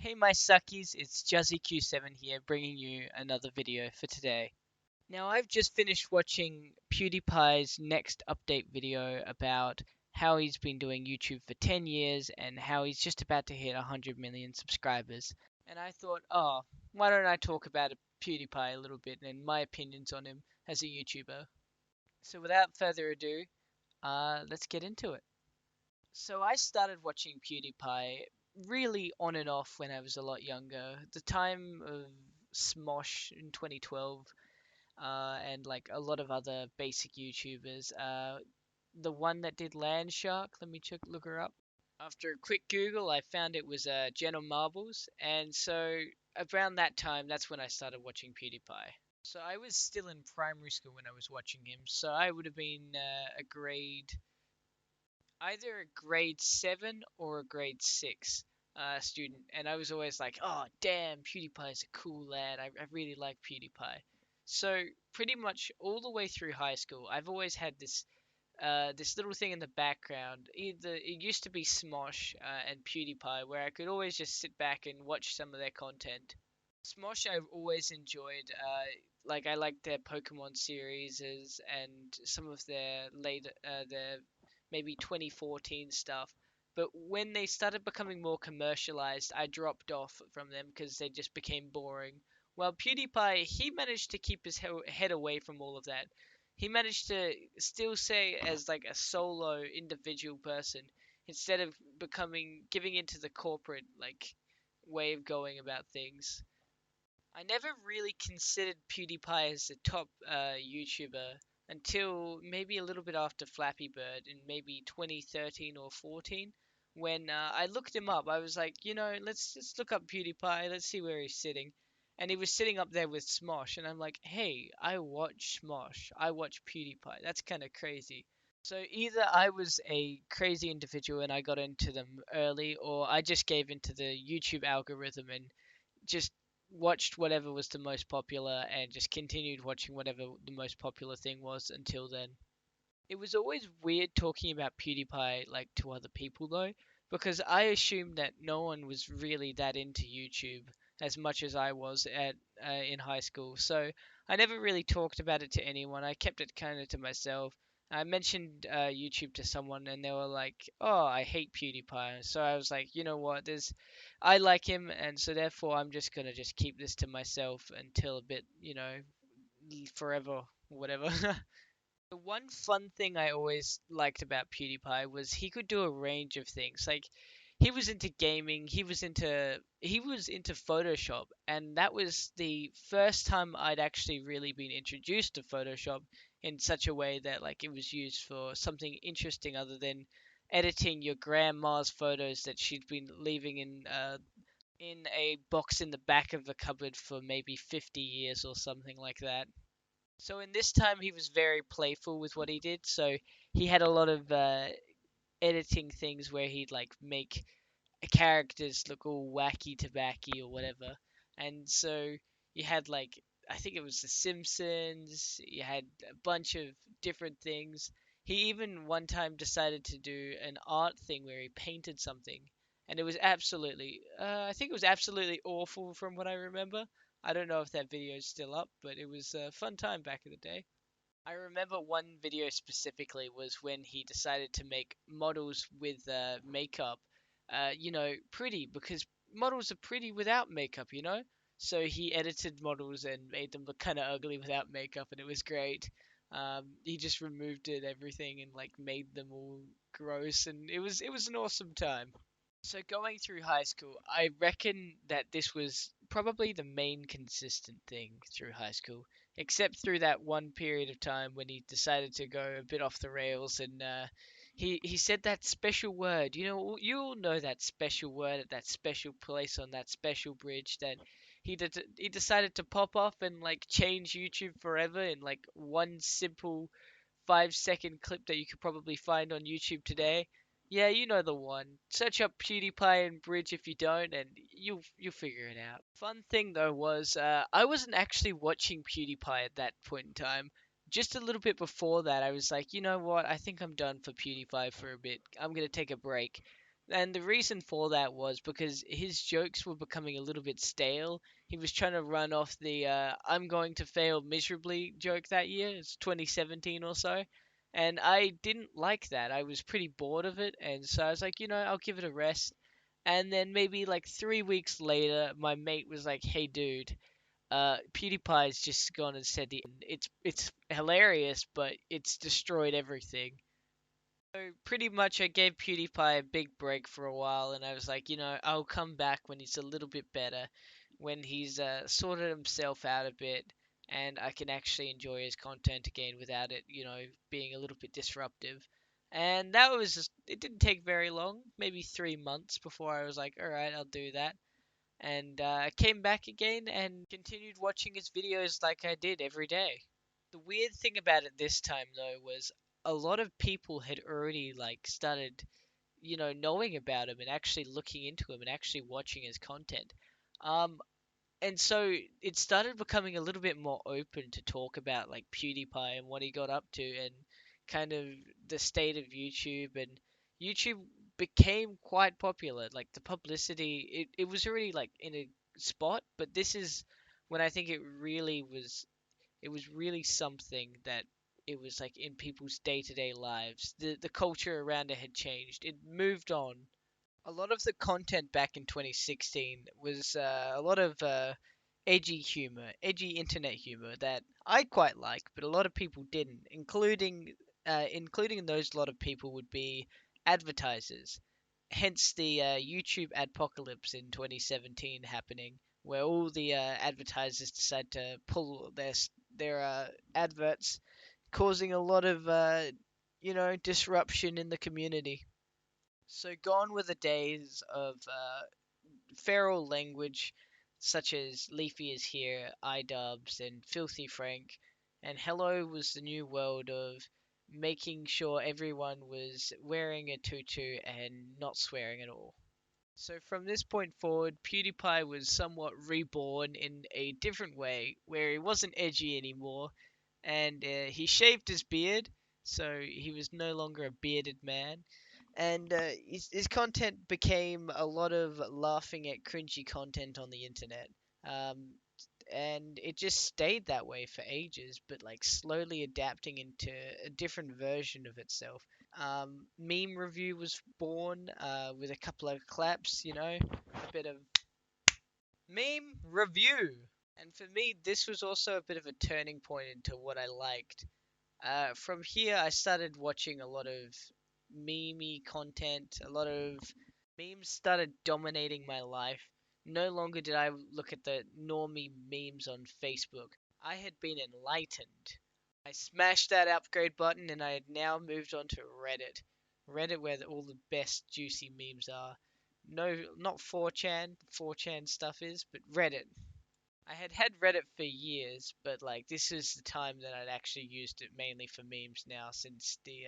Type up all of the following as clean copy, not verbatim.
Hey my suckies, it's JuzzyQ7 here bringing you another video for today. Now I've just finished watching PewDiePie's next update video about how he's been doing YouTube for 10 years and how he's just about to hit 100 million subscribers. And I thought, why don't I talk about PewDiePie a little bit and my opinions on him as a YouTuber. So without further ado, let's get into it. So I started watching PewDiePie really on and off when I was a lot younger. The time of Smosh in 2012, and like a lot of other basic YouTubers. The one that did Land Shark, let me look her up. After a quick Google, I found it was Jenna Marbles, and so around that time, that's when I started watching PewDiePie. So I was still in primary school when I was watching him, so I would have been either a grade 7 or a grade 6 student, and I was always like, oh damn, PewDiePie is a cool lad. I really like PewDiePie. So pretty much all the way through high school, I've always had this little thing in the background. Either it used to be Smosh and PewDiePie, where I could always just sit back and watch some of their content. Smosh I've always enjoyed. Like I like their Pokemon series and some of their maybe 2014 stuff. But when they started becoming more commercialized, I dropped off from them because they just became boring. While PewDiePie, he managed to keep his head away from all of that. He managed to still say as like a solo individual person instead of becoming giving into the corporate like way of going about things. I never really considered PewDiePie as a top YouTuber until maybe a little bit after Flappy Bird in maybe 2013 or 14. When I looked him up, I was like, let's look up PewDiePie, let's see where he's sitting. And he was sitting up there with Smosh, and I'm like, hey, I watch Smosh, I watch PewDiePie. That's kind of crazy. So either I was a crazy individual and I got into them early, or I just gave into the YouTube algorithm and just watched whatever was the most popular and just continued watching whatever the most popular thing was until then. It was always weird talking about PewDiePie like to other people though, because I assumed that no one was really that into YouTube as much as I was at in high school. So I never really talked about it to anyone. I kept it kind of to myself. I mentioned YouTube to someone and they were like, "Oh, I hate PewDiePie." So I was like, "You know what? I like him, and so therefore I'm just gonna just keep this to myself until a bit, forever, whatever." The one fun thing I always liked about PewDiePie was he could do a range of things. Like he was into gaming, he was into Photoshop, and that was the first time I'd actually really been introduced to Photoshop in such a way that like it was used for something interesting other than editing your grandma's photos that she'd been leaving in a box in the back of a cupboard for maybe 50 years or something like that. So in this time, he was very playful with what he did. So he had a lot of editing things where he'd like make characters look all wacky tobacky or whatever. And so you had like I think it was The Simpsons. You had a bunch of different things. He even one time decided to do an art thing where he painted something, and it was I think it was absolutely awful from what I remember. I don't know if that video is still up, but it was a fun time back in the day. I remember one video specifically was when he decided to make models with makeup, pretty because models are pretty without makeup. So he edited models and made them look kind of ugly without makeup, and it was great. He just removed everything and like made them all gross, and it was an awesome time. So going through high school, I reckon that this was probably the main consistent thing through high school, except through that one period of time when he decided to go a bit off the rails and he said that special word. You all know that special word at that special place on that special bridge that he decided to pop off and like change YouTube forever in like one simple 5-second clip that you could probably find on YouTube today. Yeah, you know the one. Search up PewDiePie and Bridge if you don't, and you'll figure it out. Fun thing though was I wasn't actually watching PewDiePie at that point in time. Just a little bit before that, I was like, you know what? I think I'm done for PewDiePie for a bit. I'm gonna take a break. And the reason for that was because his jokes were becoming a little bit stale. He was trying to run off the I'm going to fail miserably joke that year. It's 2017 or so. And I didn't like that. I was pretty bored of it. And so I was like, I'll give it a rest. And then maybe like 3 weeks later, my mate was like, hey, dude, PewDiePie's just gone and said it's hilarious, but it's destroyed everything. So pretty much I gave PewDiePie a big break for a while, and I was like, I'll come back when he's a little bit better, when he's sorted himself out a bit, and I can actually enjoy his content again without it, being a little bit disruptive. And that was it didn't take very long, maybe 3 months before I was like, all right, I'll do that. And I came back again and continued watching his videos like I did every day. The weird thing about it this time though was a lot of people had already like started, knowing about him and actually looking into him and actually watching his content. Um, and so it started becoming a little bit more open to talk about like PewDiePie and what he got up to and kind of the state of YouTube, and YouTube became quite popular. Like the publicity, it was already like in a spot, but this is when I think it was really something that it was like in people's day-to-day lives. The culture around it had changed. It moved on. A lot of the content back in 2016 was a lot of edgy humor, edgy internet humor that I quite like, but a lot of people didn't, including those a lot of people would be advertisers. Hence the YouTube adpocalypse in 2017 happening, where all the advertisers decide to pull their adverts, causing a lot of disruption in the community. So gone were the days of feral language such as Leafy is here, iDubbbz, and Filthy Frank, and Hello was the new world of making sure everyone was wearing a tutu and not swearing at all. So from this point forward, PewDiePie was somewhat reborn in a different way, where he wasn't edgy anymore, and he shaved his beard, so he was no longer a bearded man. And his content became a lot of laughing at cringy content on the internet. Um, and it just stayed that way for ages, but like slowly adapting into a different version of itself. Meme review was born with a couple of claps, a bit of meme review. And for me, this was also a bit of a turning point into what I liked. From here, I started watching a lot of memey content. A lot of memes started dominating my life. No longer did I look at the normie memes on Facebook. I had been enlightened. I smashed that upgrade button and I had now moved on to Reddit. Reddit, where all the best juicy memes are. No, not 4chan. 4chan stuff is, but Reddit. I had had Reddit for years, but like this is the time that I'd actually used it mainly for memes now, since the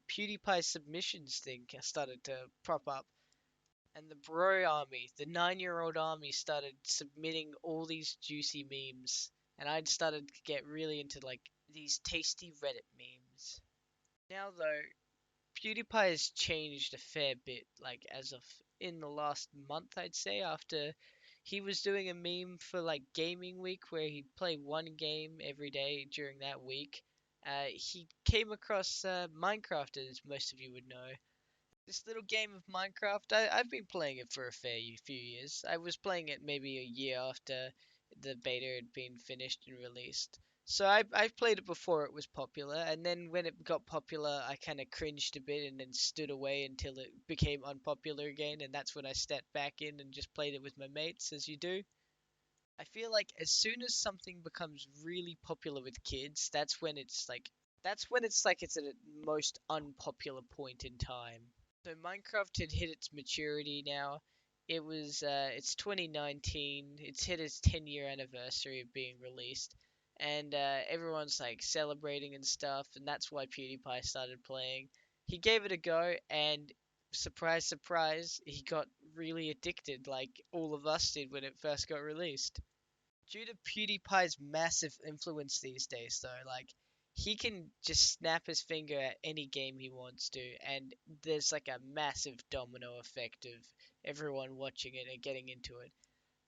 PewDiePie submissions thing started to prop up, and the bro army, the 9-year-old army, started submitting all these juicy memes, and I'd started to get really into like these tasty Reddit memes. Now though, PewDiePie has changed a fair bit, like as of in the last month, I'd say, after he was doing a meme for like gaming week where he'd play one game every day during that week. He came across Minecraft, as most of you would know. This little game of Minecraft, I've been playing it for a few years. I was playing it maybe a year after the beta had been finished and released. So I've played it before it was popular, and then when it got popular, I kind of cringed a bit and then stood away until it became unpopular again, and that's when I stepped back in and just played it with my mates, as you do. I feel like as soon as something becomes really popular with kids, that's when it's at its most unpopular point in time. So Minecraft had hit its maturity now. It's 2019. It's hit its 10-year anniversary of being released, and everyone's like celebrating and stuff, and that's why PewDiePie started playing. He gave it a go, and surprise, surprise, he got really addicted, like all of us did when it first got released. Due to PewDiePie's massive influence these days, though, like he can just snap his finger at any game he wants to, and there's like a massive domino effect of everyone watching it and getting into it.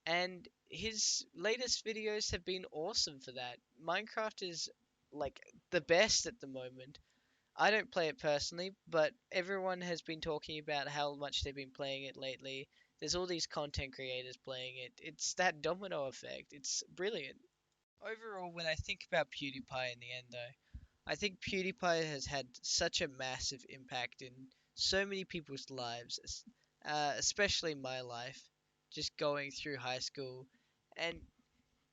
And his latest videos have been awesome for that. Minecraft is like the best at the moment. I don't play it personally, but everyone has been talking about how much they've been playing it lately. There's all these content creators playing it. It's that domino effect. It's brilliant. Overall, when I think about PewDiePie in the end, though, I think PewDiePie has had such a massive impact in so many people's lives, especially my life, just going through high school. And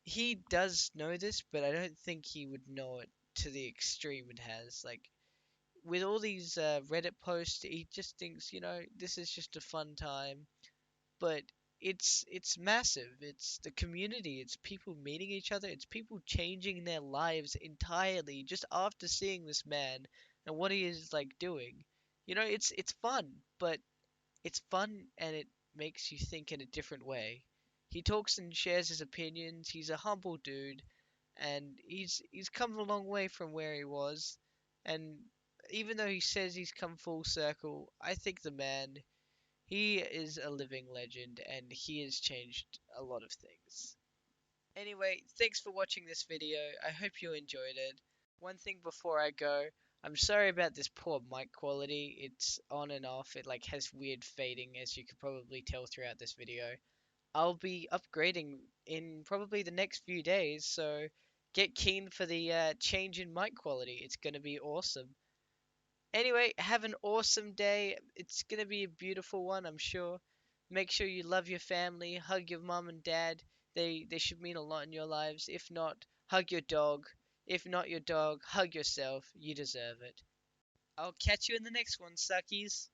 he does know this, but I don't think he would know it to the extreme it has. Like, with all these Reddit posts, he just thinks, this is just a fun time. But it's massive. It's the community. It's people meeting each other. It's people changing their lives entirely just after seeing this man and what he is like doing. It's fun, but it's fun and it makes you think in a different way. He talks and shares his opinions. He's a humble dude, and he's come a long way from where he was. And even though he says he's come full circle, I think the man, he is a living legend and he has changed a lot of things. Anyway, thanks for watching this video. I hope you enjoyed it. One thing before I go, I'm sorry about this poor mic quality. It's on and off. It like has weird fading, as you could probably tell throughout this video. I'll be upgrading in probably the next few days, so get keen for the change in mic quality. It's gonna be awesome. Anyway, have an awesome day. It's gonna be a beautiful one, I'm sure. Make sure you love your family, hug your mom and dad. They should mean a lot in your lives. If not, hug your dog. If not your dog, hug yourself. You deserve it. I'll catch you in the next one, suckies.